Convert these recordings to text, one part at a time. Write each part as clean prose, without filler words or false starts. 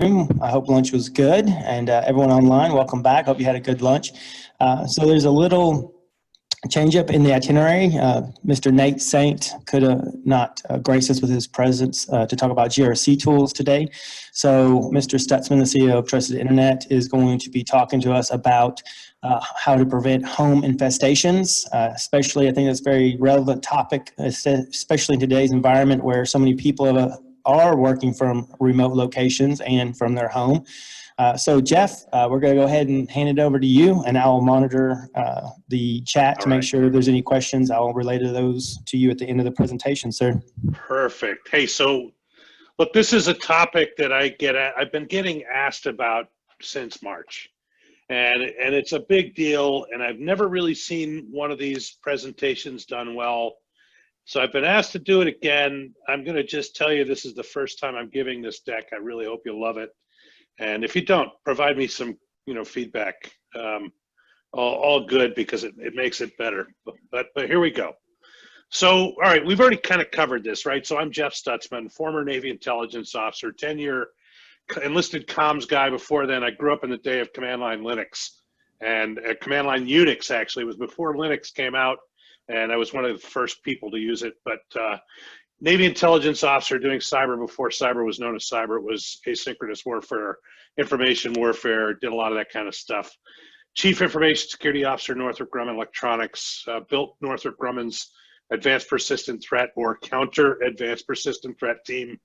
I hope lunch was good, and everyone online, welcome back. Hope you had a good lunch. So there's a little change up in the itinerary. Mr. Nate Saint could not grace us with his presence to talk about GRC tools today. So Mr. Stutzman, the CEO of Trusted Internet, is going to be talking to us about how to prevent home infestations, especially I think that's a very relevant topic, especially in today's environment where so many people are working from remote locations and from their home. So Jeff, we're going to go ahead and hand it over to you, and I'll monitor the chat to make sure if there's any questions. I'll relay those to you at the end of the presentation, sir. Perfect. Hey, so look, this is a topic that I've been getting asked about since March, and it's a big deal, and I've never really seen one of these presentations done well. So I've been asked to do it again. I'm going to just tell you this is the first time I'm giving this deck. I really hope you'll love it. And if you don't, provide me some, feedback. All good, because it makes it better. But here we go. So, all right, we've already kind of covered this, right? So I'm Jeff Stutzman, former Navy intelligence officer, 10-year enlisted comms guy. Before then, I grew up in the day of command line Linux, and command line Unix actually was before Linux came out, and I was one of the first people to use it. But Navy intelligence officer doing cyber before cyber was known as cyber. It was asynchronous warfare, information warfare, did a lot of that kind of stuff. Chief Information Security Officer, Northrop Grumman Electronics, built Northrop Grumman's Advanced Persistent Threat or Counter Advanced Persistent Threat team.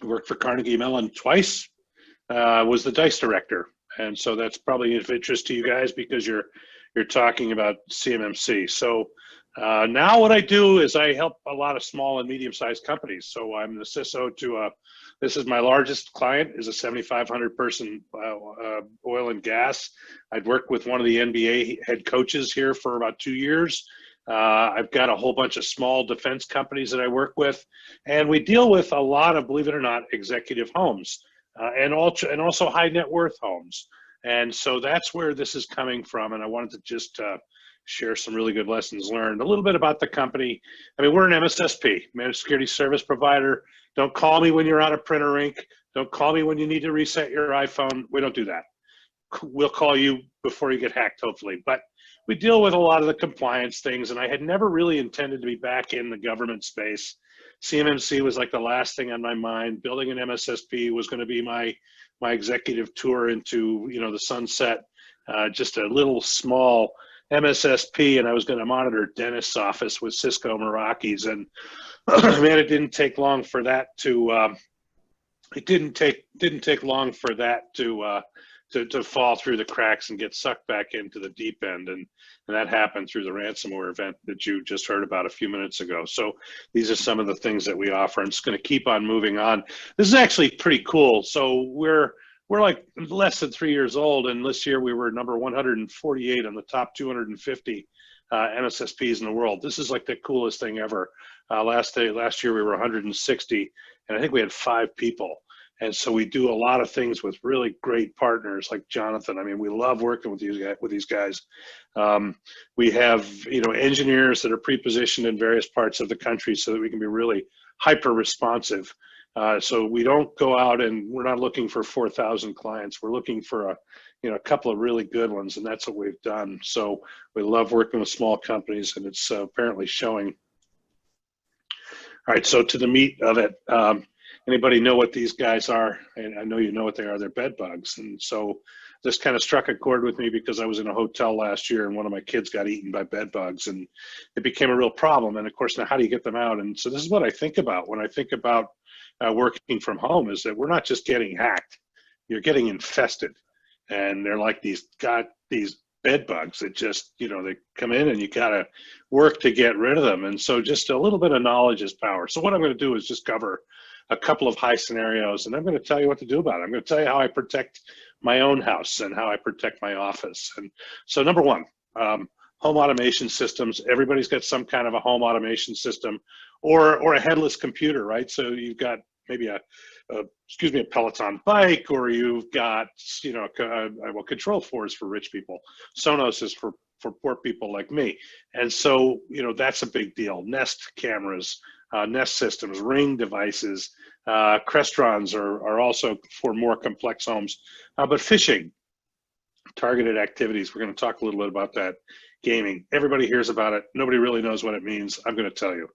Worked for Carnegie Mellon twice, was the DICE director. And so that's probably of interest to you guys because you're talking about CMMC. So now what I do is I help a lot of small and medium-sized companies. So I'm the CISO to this is my largest client, is a 7,500 person oil and gas. I've worked with one of the NBA head coaches here for about 2 years. I've got a whole bunch of small defense companies that I work with, and we deal with a lot of, believe it or not, executive homes and also high net worth homes. And so that's where this is coming from. And I wanted to just share some really good lessons learned. A little bit about the company. I mean, we're an MSSP, Managed Security Service Provider. Don't call me when you're out of printer ink. Don't call me when you need to reset your iPhone. We don't do that. We'll call you before you get hacked, hopefully. But we deal with a lot of the compliance things, and I had never really intended to be back in the government space. CMMC was like the last thing on my mind. Building an MSSP was going to be my executive tour into the sunset. Just a little small MSSP, and I was going to monitor dentist's office with Cisco Meraki's, and man, it didn't take long for that to to fall through the cracks and get sucked back into the deep end, and that happened through the ransomware event that you just heard about a few minutes ago. So these are some of the things that we offer. I'm just going to keep on moving on. This is actually pretty cool. So we're like less than 3 years old, and this year we were number 148 on the top 250 MSSPs in the world. This is like the coolest thing ever. Last year we were 160, and I think we had 5 people. And so we do a lot of things with really great partners like Jonathan. I mean, we love working with these guys. We have engineers that are pre-positioned in various parts of the country so that we can be really hyper responsive. So we don't go out and we're not looking for 4,000 clients. We're looking for a couple of really good ones, and that's what we've done. So we love working with small companies, and it's apparently showing. All right, so to the meat of it. Anybody know what these guys are? And I know you know what they are. They're bed bugs. And so this kind of struck a chord with me because I was in a hotel last year and one of my kids got eaten by bed bugs, and it became a real problem. And of course, now how do you get them out? And so this is what I think about when I think about working from home, is that we're not just getting hacked, you're getting infested. And they're like these bed bugs that just, they come in and you gotta work to get rid of them. And so just a little bit of knowledge is power. So what I'm gonna do is just cover a couple of high scenarios, and I'm going to tell you what to do about it. I'm going to tell you how I protect my own house and how I protect my office. And so number one, home automation systems. Everybody's got some kind of a home automation system or a headless computer, right? So you've got maybe a Peloton bike, or you've got, Control4 is for rich people. Sonos is for poor people like me. And so, that's a big deal. Nest cameras, Nest systems, Ring devices, Crestrons are also for more complex homes. But phishing, targeted activities, we're going to talk a little bit about that. Gaming, everybody hears about it. Nobody really knows what it means. I'm going to tell you.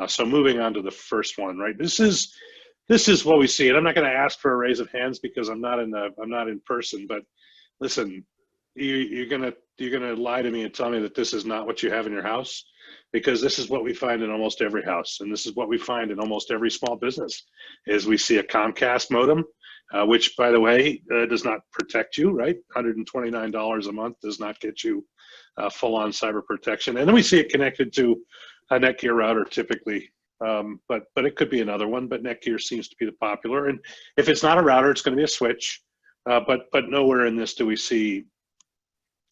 So moving on to the first one, right? This is what we see, and I'm not going to ask for a raise of hands because I'm not in person. But listen, you're gonna lie to me and tell me that this is not what you have in your house, because this is what we find in almost every house, and this is what we find in almost every small business. Is we see a Comcast modem, which, by the way, does not protect you, right? $129 a month does not get you full-on cyber protection, and then we see it connected to a Netgear router typically. But it could be another one, but Netgear seems to be the popular. And if it's not a router, it's going to be a switch. But nowhere in this do we see,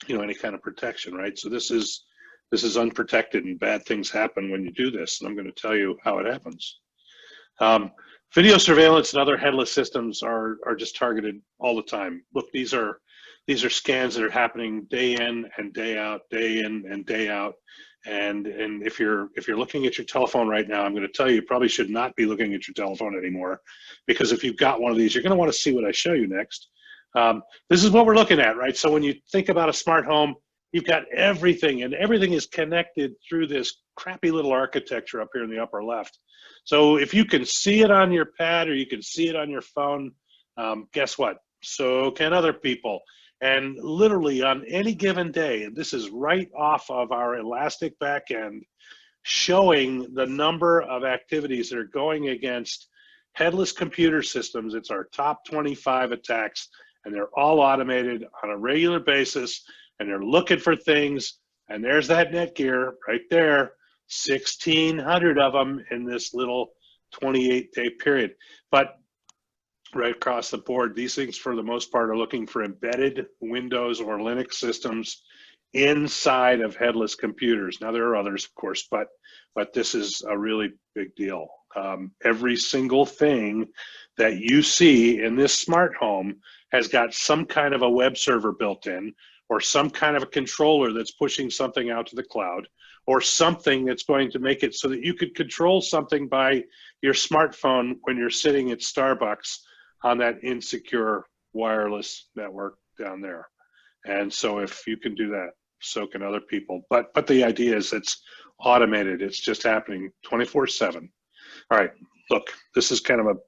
any kind of protection, right? So this is unprotected, and bad things happen when you do this. And I'm going to tell you how it happens. Video surveillance and other headless systems are just targeted all the time. Look, these are scans that are happening day in and day out, day in and day out. And if you're looking at your telephone right now, I'm going to tell you probably should not be looking at your telephone anymore, because if you've got one of these, you're going to want to see what I show you next. This is what we're looking at, right? So when you think about a smart home, you've got everything, and everything is connected through this crappy little architecture up here in the upper left. So if you can see it on your pad or you can see it on your phone, guess what? So can other people. And literally on any given day, and this is right off of our Elastic backend, showing the number of activities that are going against headless computer systems. It's our top 25 attacks, and they're all automated on a regular basis, and they're looking for things. And there's that Netgear right there, 1,600 of them in this little 28-day period. But right across the board, these things for the most part are looking for embedded Windows or Linux systems inside of headless computers. Now there are others, of course, but this is a really big deal. Every single thing that you see in this smart home has got some kind of a web server built in, or some kind of a controller that's pushing something out to the cloud, or something that's going to make it so that you could control something by your smartphone when you're sitting at Starbucks on that insecure wireless network down there. And so if you can do that, so can other people. But the idea is it's automated. It's just happening 24/7. All right, look, this is kind of a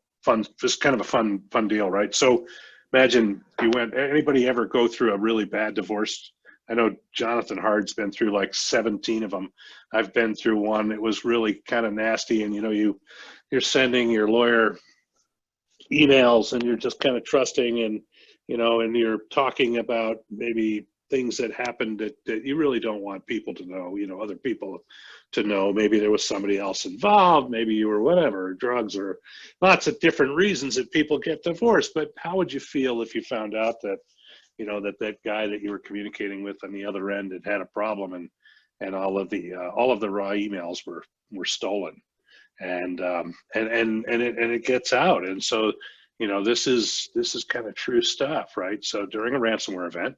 fun deal, right? So imagine anybody ever go through a really bad divorce? I know Jonathan Hard's been through like 17 of them. I've been through one. It was really kind of nasty. And you're sending your lawyer emails, and you're just kind of trusting, and and you're talking about maybe things that happened that you really don't want people to know, other people to know. Maybe there was somebody else involved, maybe you were whatever, drugs, or lots of different reasons that people get divorced. But how would you feel if you found out that that guy that you were communicating with on the other end had a problem, and all of the raw emails were stolen? And it gets out. And so this is kind of true stuff, right? So during a ransomware event,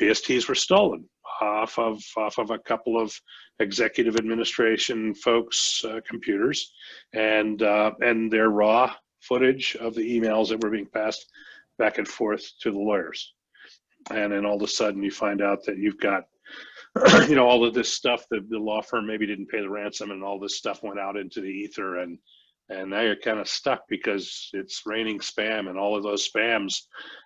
PSTs were stolen off of a couple of executive administration folks' computers, and their raw footage of the emails that were being passed back and forth to the lawyers. And then all of a sudden you find out that you've got all of this stuff that the law firm maybe didn't pay the ransom, and all this stuff went out into the ether, and now you're kind of stuck because it's raining spam, and all of those spams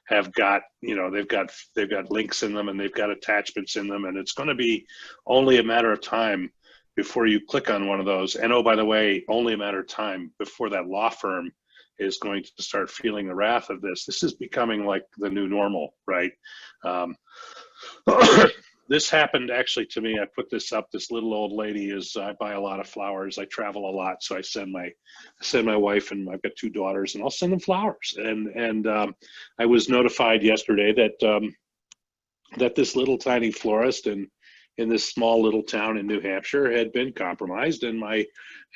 have got, they've got links in them, and they've got attachments in them, and it's going to be only a matter of time before you click on one of those. And oh, by the way, only a matter of time before that law firm is going to start feeling the wrath of this. This is becoming like the new normal, right? This happened actually to me. I put this up. This little old lady I buy a lot of flowers. I travel a lot, so I send my wife, and I've got 2 daughters, and I'll send them flowers. And I was notified yesterday that this little tiny florist in this small little town in New Hampshire had been compromised, and my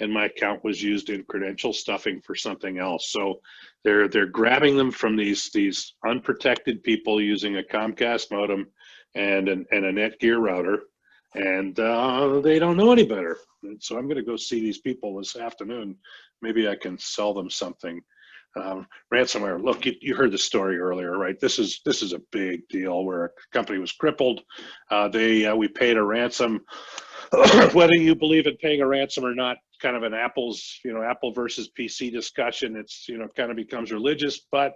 account was used in credential stuffing for something else. So they're grabbing them from these unprotected people using a Comcast modem and a Netgear router, and they don't know any better. And so I'm going to go see these people this afternoon. Maybe I can sell them something. Ransomware. Look, you heard the story earlier, right? This is a big deal where a company was crippled. We paid a ransom. Whether you believe in paying a ransom or not, kind of an Apple versus PC discussion. It's, kind of becomes religious, but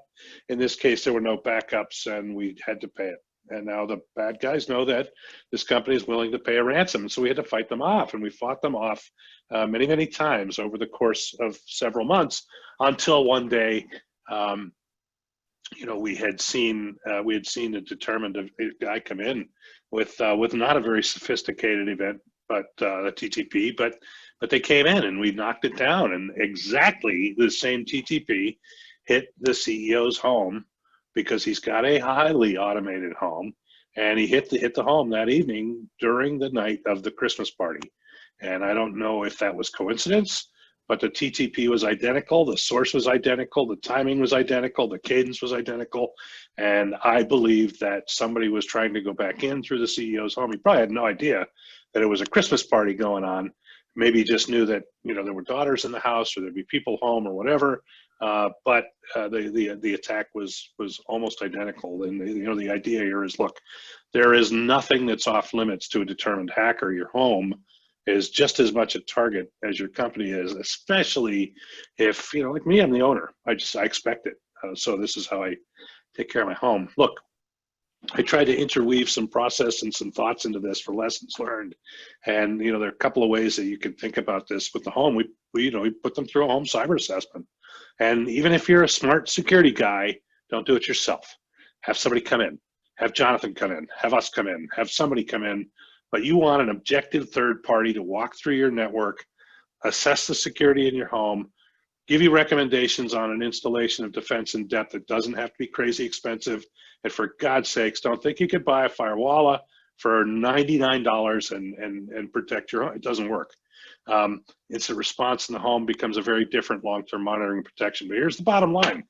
in this case, there were no backups and we had to pay it. And now the bad guys know that this company is willing to pay a ransom. So we had to fight them off, and we fought them off many, many times over the course of several months until one day, we had seen and determined a guy come in with not a very sophisticated event, but a TTP, but they came in and we knocked it down, and exactly the same TTP hit the CEO's home because he's got a highly automated home, and he hit the home that evening during the night of the Christmas party. And I don't know if that was coincidence, but the TTP was identical, the source was identical, the timing was identical, the cadence was identical, and I believe that somebody was trying to go back in through the CEO's home. He probably had no idea that it was a Christmas party going on. Maybe he just knew that there were daughters in the house or there'd be people home or whatever. But the attack was almost identical. And the idea here is, look, there is nothing that's off limits to a determined hacker. Your home is just as much a target as your company is, especially if like me, I'm the owner. I expect it. So this is how I take care of my home. Look, I tried to interweave some process and some thoughts into this for lessons learned. And, there are a couple of ways that you can think about this with the home. We put them through a home cyber assessment. And even if you're a smart security guy, don't do it yourself. Have somebody come in, have Jonathan come in, have us come in, have somebody come in, but you want an objective third party to walk through your network, assess the security in your home, give you recommendations on an installation of defense in depth that doesn't have to be crazy expensive. And for God's sakes, don't think you could buy a Firewall for $99 and protect your home. It doesn't work. Instant response in the home becomes a very different long-term monitoring and protection. But here's the bottom line.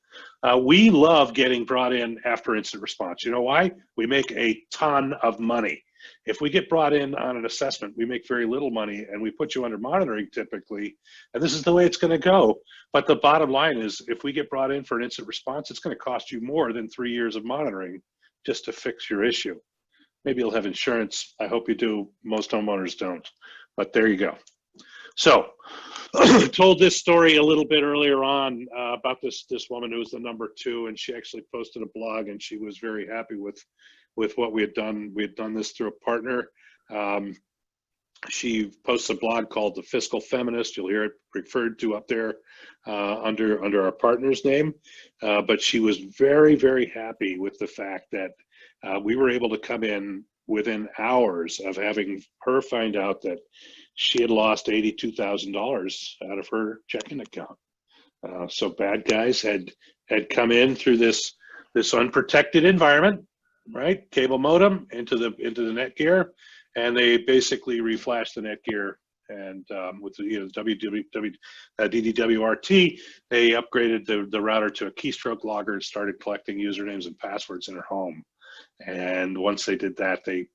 We love getting brought in after instant response. You know why? We make a ton of money. If we get brought in on an assessment, we make very little money, and we put you under monitoring typically, and this is the way it's going to go. But the bottom line is, if we get brought in for an instant response, it's going to cost you more than 3 years of monitoring just to fix your issue. Maybe you'll have insurance. I hope you do. Most homeowners don't, but there you go. So I told this story a little bit earlier on about this woman who was the number 2, and she actually posted a blog, and she was very happy with what we had done. We had done this through a partner. She posts a blog called The Fiscal Feminist. You'll hear it referred to up there under our partner's name. But she was very, very happy with the fact that we were able to come in within hours of having her find out that she had lost $82,000 out of her checking account. So bad guys had come in through this unprotected environment, right? Cable modem into the Netgear, and they basically reflashed the Netgear, and with the DDWRT, they upgraded the router to a keystroke logger and started collecting usernames and passwords in her home. And once they did that, they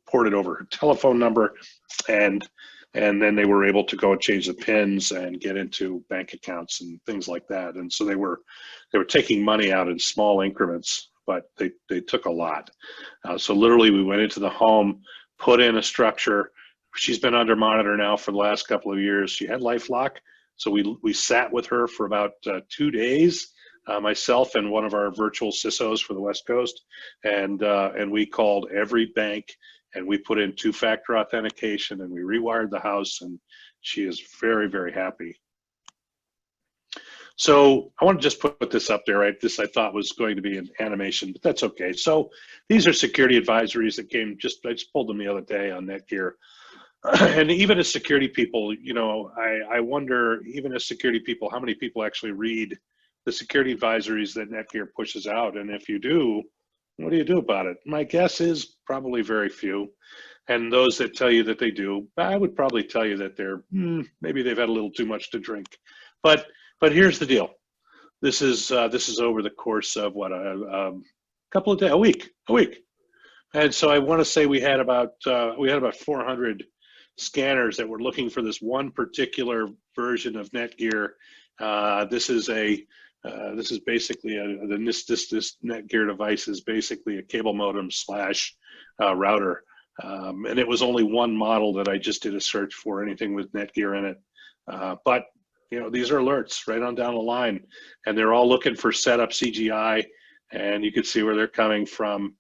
ported over her telephone number, and then they were able to go and change the pins and get into bank accounts and things like that. And so they were taking money out in small increments, but they took a lot. So literally, we went into the home, put in a structure. She's been under monitor now for the last couple of years. She had LifeLock, so we sat with her for about 2 days. Myself and one of our virtual CISOs for the West Coast, and we called every bank, and we put in 2-factor authentication, and we rewired the house, and she is very, very happy. So I want to just put this up there, right? This I thought was going to be an animation, but that's okay. So these are security advisories that came, I just pulled them the other day on Netgear. And even as security people, I wonder, even as security people, how many people actually read the security advisories that Netgear pushes out? And if you do, what do you do about it? My guess is probably very few. And those that tell you that they do, I would probably tell you that they're maybe they've had a little too much to drink. But here's the deal. This is over the course of what, a couple of days, a week. And so I want to say we had about 400 scanners that were looking for this one particular version of Netgear. This is basically this Netgear device is basically a cable modem slash router, and it was only one model that I just did a search for, anything with Netgear in it. But these are alerts right on down the line, and they're all looking for setup CGI, and you can see where they're coming from.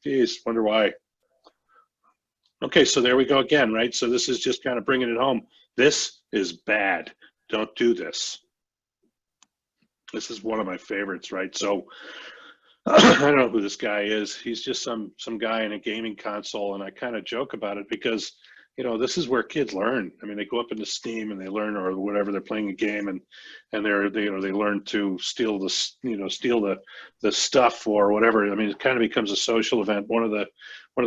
Geez, wonder why. Okay, so there we go again, right? So this is just kind of bringing it home. This is bad. Don't do this. This is one of my favorites, right? So I don't know who this guy is. He's just some guy in a gaming console, and I kind of joke about it because this is where kids learn. I mean, they go up into Steam and they learn, or whatever, they're playing a game, and they learn to steal the stuff or whatever. I mean, it kind of becomes a social event. One of the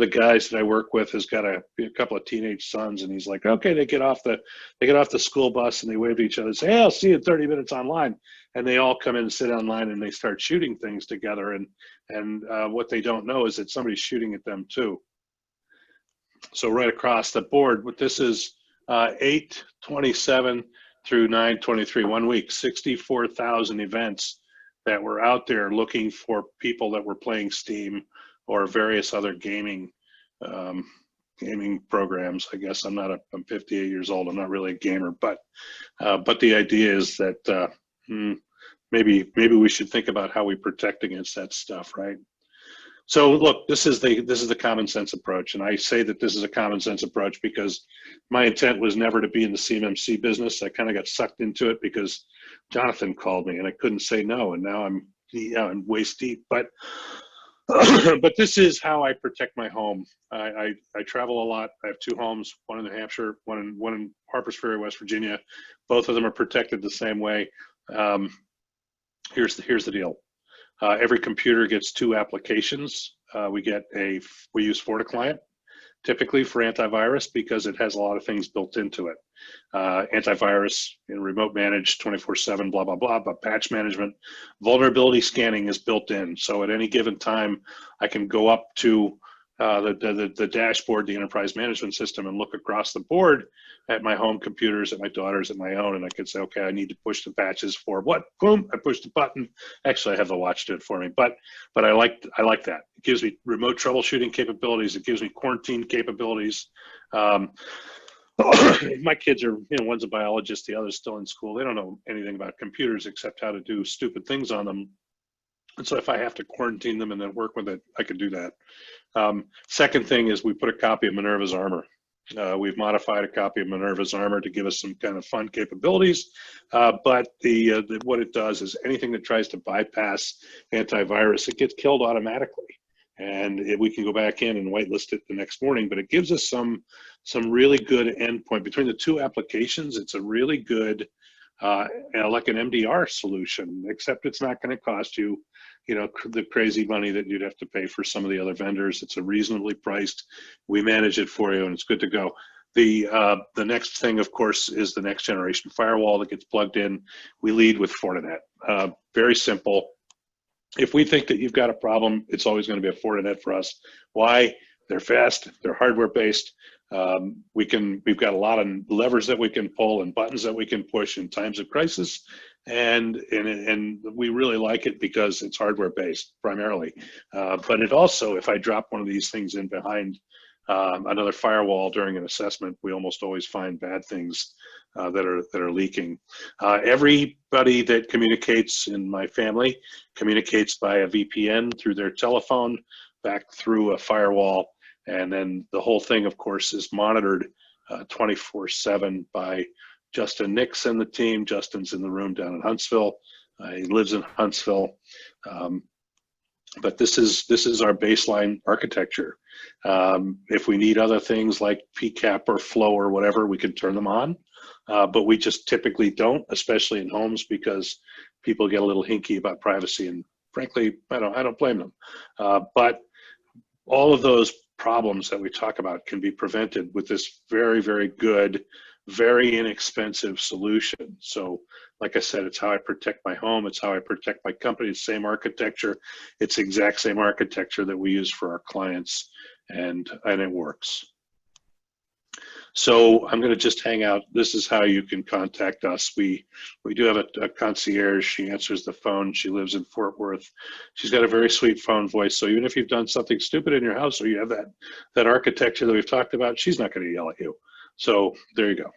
guys that I work with has got a couple of teenage sons, and he's like, okay, they get off the school bus and they wave to each other and say, hey, I'll see you in 30 minutes online. And they all come in and sit online and they start shooting things together. And what they don't know is that somebody's shooting at them too. So right across the board, what this is 8/27 through 9/23, 1 week, 64,000 events that were out there looking for people that were playing Steam or various other gaming programs. I guess I'm 58 years old. I'm not really a gamer, but the idea is that maybe we should think about how we protect against that stuff, right? So look, this is the common sense approach, and I say that this is a common sense approach because my intent was never to be in the CMMC business. I kind of got sucked into it because Jonathan called me, and I couldn't say no, and now I'm waist deep. But but this is how I protect my home. I travel a lot. I have 2 homes, one in New Hampshire, one in Harpers Ferry, West Virginia. Both of them are protected the same way. Here's the deal. Every computer gets 2 applications. We use FortiClient typically for antivirus because it has a lot of things built into it. Antivirus, remote managed 24/7, blah, blah, blah, but patch management, vulnerability scanning is built in. So at any given time, I can go up to the dashboard, the enterprise management system, and look across the board at my home computers, at my daughter's, at my own, and I can say, okay, I need to push the patches for what? Boom! I push the button. Actually, I have the watch do it for me, but I like that. It gives me remote troubleshooting capabilities. It gives me quarantine capabilities. My kids are, one's a biologist, the other's still in school. They don't know anything about computers except how to do stupid things on them. And so if I have to quarantine them and then work with it, I could do that. Second thing is we put a copy of Minerva's Armor. We've modified a copy of Minerva's Armor to give us some kind of fun capabilities. But what it does is anything that tries to bypass antivirus, it gets killed automatically. And we can go back in and whitelist it the next morning, but it gives us some really good endpoint. Between the 2 applications, it's a really good, like an MDR solution, except it's not going to cost you, the crazy money that you'd have to pay for some of the other vendors. It's a reasonably priced. We manage it for you, and it's good to go. The next thing, of course, is the next generation firewall that gets plugged in. We lead with Fortinet. Very simple. If we think that you've got a problem, it's always going to be a Fortinet for us. Why? They're fast. They're hardware based. We've got a lot of levers that we can pull and buttons that we can push in times of crisis, and we really like it because it's hardware based primarily. But it also, if I drop one of these things in behind another firewall during an assessment, we almost always find bad things that are leaking. Everybody that communicates in my family communicates by a VPN through their telephone back through a firewall. And then the whole thing, of course, is monitored 24/7 by Justin Nix and the team. Justin's in the room down in Huntsville. He lives in Huntsville. But this is our baseline architecture. If we need other things like PCAP or Flow or whatever, we can turn them on. But we just typically don't, especially in homes, because people get a little hinky about privacy. And frankly, I don't blame them. But all of those problems that we talk about can be prevented with this very, very good, very inexpensive solution. So like I said, it's how I protect my home. It's how I protect my company. It's the same architecture. It's the exact same architecture that we use for our clients, and it works. So I'm going to just hang out. This is how you can contact us. We do have a concierge. She answers the phone. She lives in Fort Worth. She's got a very sweet phone voice. So even if you've done something stupid in your house or you have that architecture that we've talked about, she's not going to yell at you. So there you go.